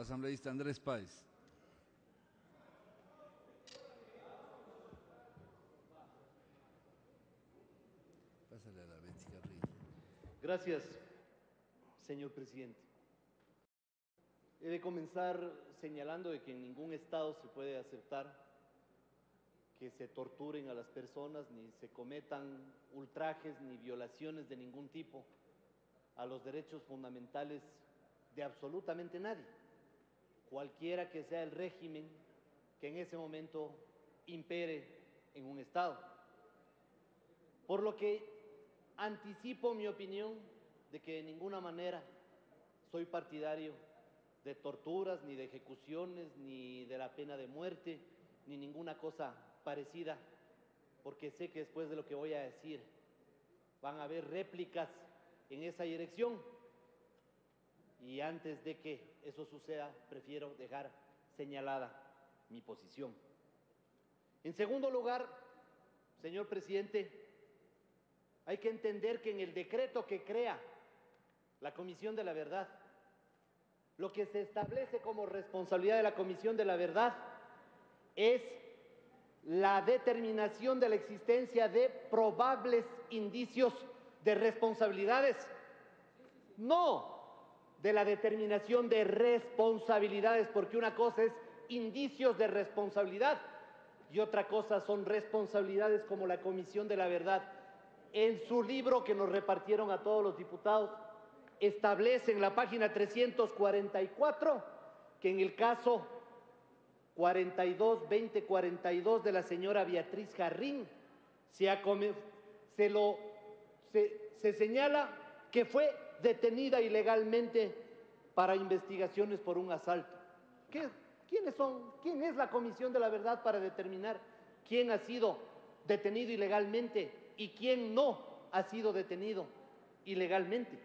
Asambleísta Andrés Páez. Pásale a la Betsy Carrillo. Gracias, señor presidente. He de comenzar señalando de que en ningún estado se puede aceptar que se torturen a las personas, ni se cometan ultrajes ni violaciones de ningún tipo a los derechos fundamentales de absolutamente nadie, cualquiera que sea el régimen que en ese momento impere en un estado. Por lo que anticipo mi opinión de que de ninguna manera soy partidario de torturas, ni de ejecuciones, ni de la pena de muerte, ni ninguna cosa parecida, porque sé que después de lo que voy a decir van a haber réplicas en esa dirección, y antes de que eso suceda prefiero dejar señalada mi posición. En segundo lugar, señor presidente, hay que entender que en el decreto que crea la Comisión de la Verdad, lo que se establece como responsabilidad de la Comisión de la Verdad es la determinación de la existencia de probables indicios de responsabilidades, no de la determinación de responsabilidades, porque una cosa es indicios de responsabilidad y otra cosa son responsabilidades, como la Comisión de la Verdad en su libro que nos repartieron a todos los diputados establece en la página 344 que en el caso 42-2042 de la señora Beatriz Jarrín se señala que fue detenida ilegalmente para investigaciones por un asalto. ¿Quiénes son? ¿Quién es la Comisión de la Verdad para determinar quién ha sido detenido ilegalmente y quién no ha sido detenido ilegalmente?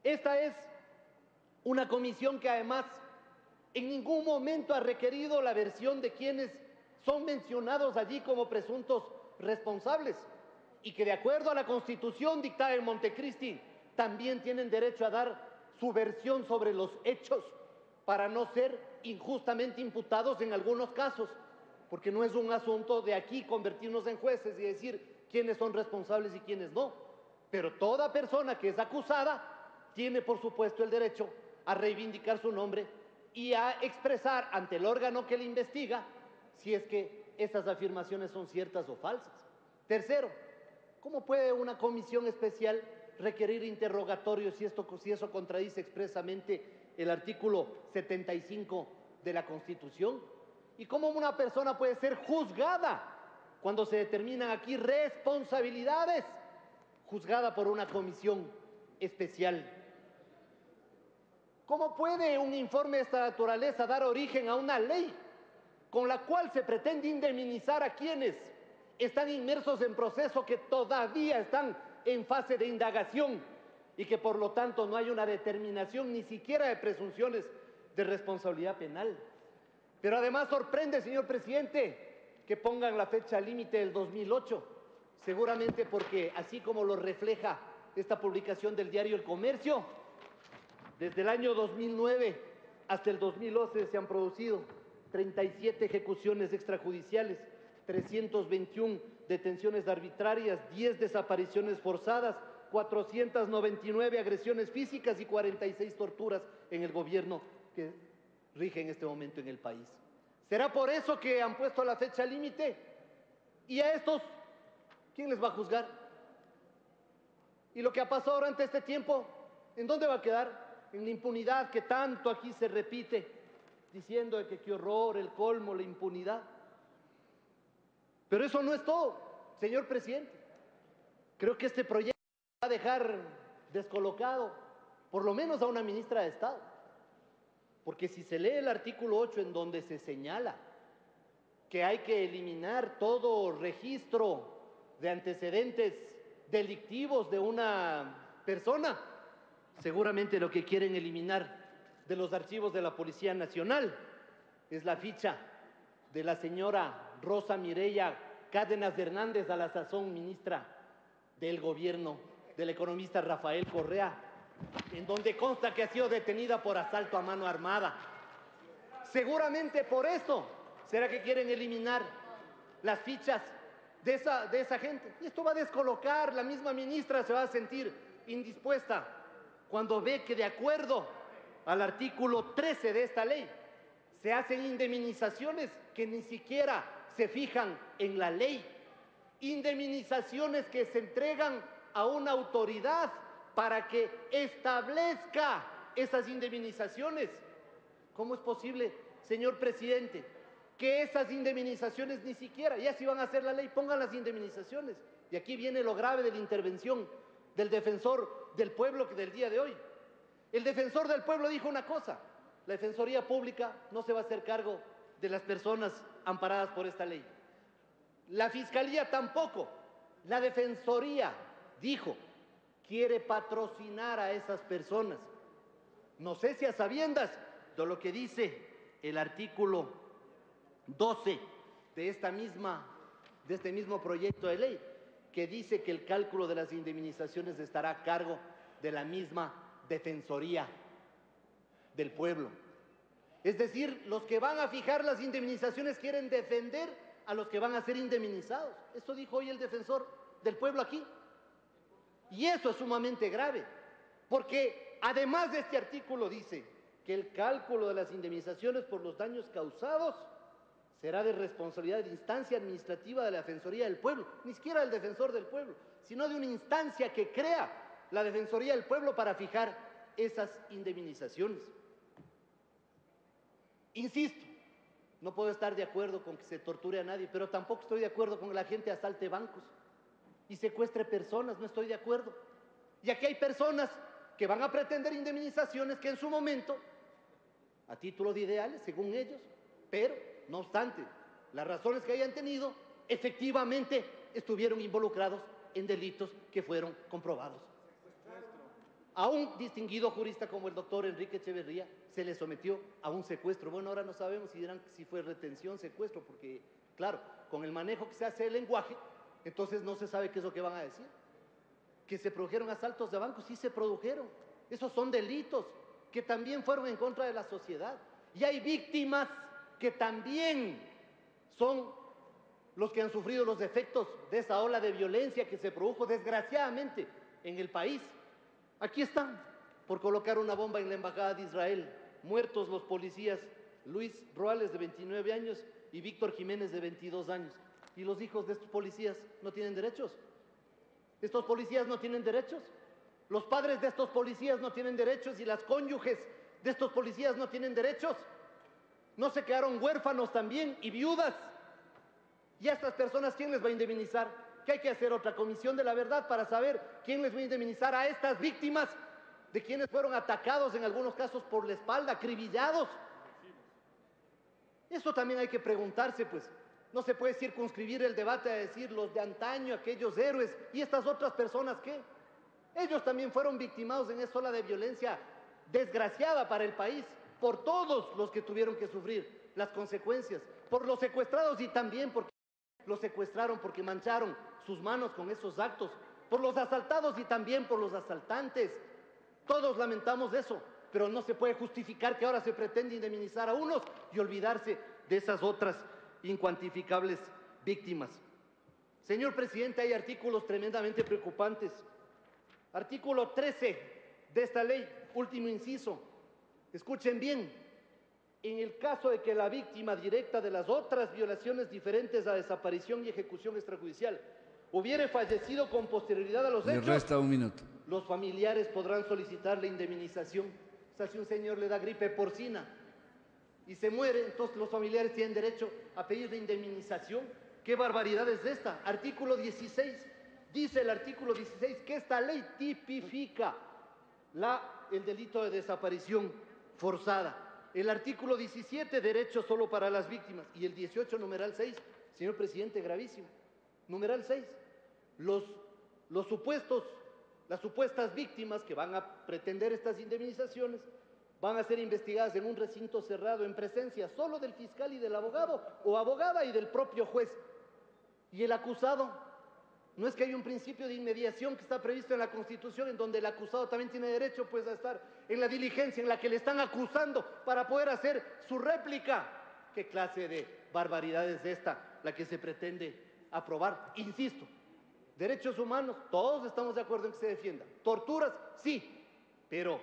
Esta es una comisión que además en ningún momento ha requerido la versión de quienes son mencionados allí como presuntos responsables y que de acuerdo a la Constitución dictada en Montecristi también tienen derecho a dar su versión sobre los hechos para no ser injustamente imputados en algunos casos, porque no es un asunto de aquí convertirnos en jueces y decir quiénes son responsables y quiénes no, pero toda persona que es acusada tiene por supuesto el derecho a reivindicar su nombre y a expresar ante el órgano que le investiga si es que esas afirmaciones son ciertas o falsas. Tercero, ¿cómo puede una comisión especial requerir interrogatorios si eso contradice expresamente el artículo 75 de la Constitución? ¿Y cómo una persona puede ser juzgada cuando se determinan aquí responsabilidades, juzgada por una comisión especial? ¿Cómo puede un informe de esta naturaleza dar origen a una ley con la cual se pretende indemnizar a quienes están inmersos en proceso que todavía están en fase de indagación y que por lo tanto no hay una determinación ni siquiera de presunciones de responsabilidad penal? Pero además sorprende, señor presidente, que pongan la fecha límite del 2008, seguramente porque así como lo refleja esta publicación del diario El Comercio, desde el año 2009 hasta el 2011 se han producido 37 ejecuciones extrajudiciales, 321 detenciones arbitrarias, 10 desapariciones forzadas, 499 agresiones físicas y 46 torturas en el gobierno que rige en este momento en el país. ¿Será por eso que han puesto la fecha límite? ¿Y a estos quién les va a juzgar? ¿Y lo que ha pasado durante este tiempo, en dónde va a quedar? En la impunidad que tanto aquí se repite, diciendo de que qué horror, el colmo, la impunidad. Pero eso no es todo, señor presidente. Creo que este proyecto va a dejar descolocado, por lo menos a una ministra de Estado. Porque si se lee el artículo 8 en donde se señala que hay que eliminar todo registro de antecedentes delictivos de una persona, seguramente lo que quieren eliminar de los archivos de la Policía Nacional es la ficha de la señora Rosa Mireya Cárdenas Hernández, a la sazón ministra del gobierno del economista Rafael Correa, en donde consta que ha sido detenida por asalto a mano armada. Seguramente por eso será que quieren eliminar las fichas de esa gente. Y esto va a descolocar, la misma ministra se va a sentir indispuesta cuando ve que de acuerdo al artículo 13 de esta ley se hacen indemnizaciones que ni siquiera se fijan en la ley, indemnizaciones que se entregan a una autoridad para que establezca esas indemnizaciones. ¿Cómo es posible, señor presidente, que esas indemnizaciones ni siquiera, ya si van a hacer la ley, pongan las indemnizaciones? Y aquí viene lo grave de la intervención del defensor del pueblo del día de hoy. El defensor del pueblo dijo una cosa: la Defensoría Pública no se va a hacer cargo de las personas amparadas por esta ley. La Fiscalía tampoco. La Defensoría dijo, quiere patrocinar a esas personas. No sé si a sabiendas de lo que dice el artículo 12 de este mismo proyecto de ley, que dice que el cálculo de las indemnizaciones estará a cargo de la misma Defensoría del Pueblo. Es decir, los que van a fijar las indemnizaciones quieren defender a los que van a ser indemnizados. Eso dijo hoy el defensor del pueblo aquí. Y eso es sumamente grave, porque además de este artículo dice que el cálculo de las indemnizaciones por los daños causados será de responsabilidad de instancia administrativa de la Defensoría del Pueblo, ni siquiera del defensor del pueblo, sino de una instancia que crea la Defensoría del Pueblo para fijar esas indemnizaciones. Insisto, no puedo estar de acuerdo con que se torture a nadie, pero tampoco estoy de acuerdo con que la gente asalte bancos y secuestre personas, no estoy de acuerdo. Y aquí hay personas que van a pretender indemnizaciones que en su momento, a título de ideales, según ellos, pero, no obstante, las razones que hayan tenido, efectivamente estuvieron involucrados en delitos que fueron comprobados. A un distinguido jurista como el doctor Enrique Echeverría se le sometió a un secuestro. Bueno, ahora no sabemos si dirán si fue retención, secuestro, porque, claro, con el manejo que se hace del lenguaje, entonces no se sabe qué es lo que van a decir. Que se produjeron asaltos de bancos, sí se produjeron. Esos son delitos que también fueron en contra de la sociedad. Y hay víctimas que también son los que han sufrido los efectos de esa ola de violencia que se produjo desgraciadamente en el país. Aquí están, por colocar una bomba en la embajada de Israel, muertos los policías Luis Roales, de 29 años, y Víctor Jiménez, de 22 años. ¿Y los hijos de estos policías no tienen derechos? ¿Estos policías no tienen derechos? ¿Los padres de estos policías no tienen derechos? ¿Y las cónyuges de estos policías no tienen derechos? ¿No se quedaron huérfanos también y viudas? ¿Y a estas personas quién les va a indemnizar? Que hay que hacer otra comisión de la verdad para saber quién les va a indemnizar a estas víctimas de quienes fueron atacados en algunos casos por la espalda, acribillados. Eso también hay que preguntarse, pues. No se puede circunscribir el debate a decir los de antaño, aquellos héroes, y estas otras personas, ¿qué? Ellos también fueron victimados en esa ola de violencia desgraciada para el país, por todos los que tuvieron que sufrir las consecuencias, por los secuestrados y también porque los secuestraron porque mancharon sus manos con esos actos, por los asaltados y también por los asaltantes. Todos lamentamos eso, pero no se puede justificar que ahora se pretende indemnizar a unos y olvidarse de esas otras incuantificables víctimas. Señor presidente, hay artículos tremendamente preocupantes. Artículo 13 de esta ley, último inciso. Escuchen bien. En el caso de que la víctima directa de las otras violaciones diferentes a desaparición y ejecución extrajudicial hubiere fallecido con posterioridad a los hechos, Le resta un minuto. los familiares podrán solicitar la indemnización. O sea, si un señor le da gripe porcina y se muere, entonces los familiares tienen derecho a pedir la indemnización. ¿Qué barbaridad es esta? Artículo 16. Dice el artículo 16 que esta ley tipifica el delito de desaparición forzada. El artículo 17, derecho solo para las víctimas. Y el 18, numeral 6, señor presidente, gravísimo. Numeral 6, las supuestas víctimas que van a pretender estas indemnizaciones van a ser investigadas en un recinto cerrado en presencia solo del fiscal y del abogado o abogada y del propio juez. Y el acusado No es que hay un principio de inmediación que está previsto en la Constitución, en donde el acusado también tiene derecho pues, a estar en la diligencia en la que le están acusando para poder hacer su réplica. ¿Qué clase de barbaridad es esta la que se pretende aprobar? Insisto, derechos humanos, todos estamos de acuerdo en que se defiendan. Torturas, sí, pero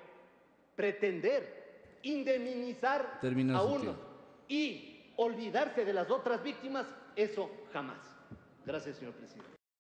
pretender indemnizar Termina a su unos tiempo. y olvidarse de las otras víctimas, eso jamás. Gracias, señor presidente.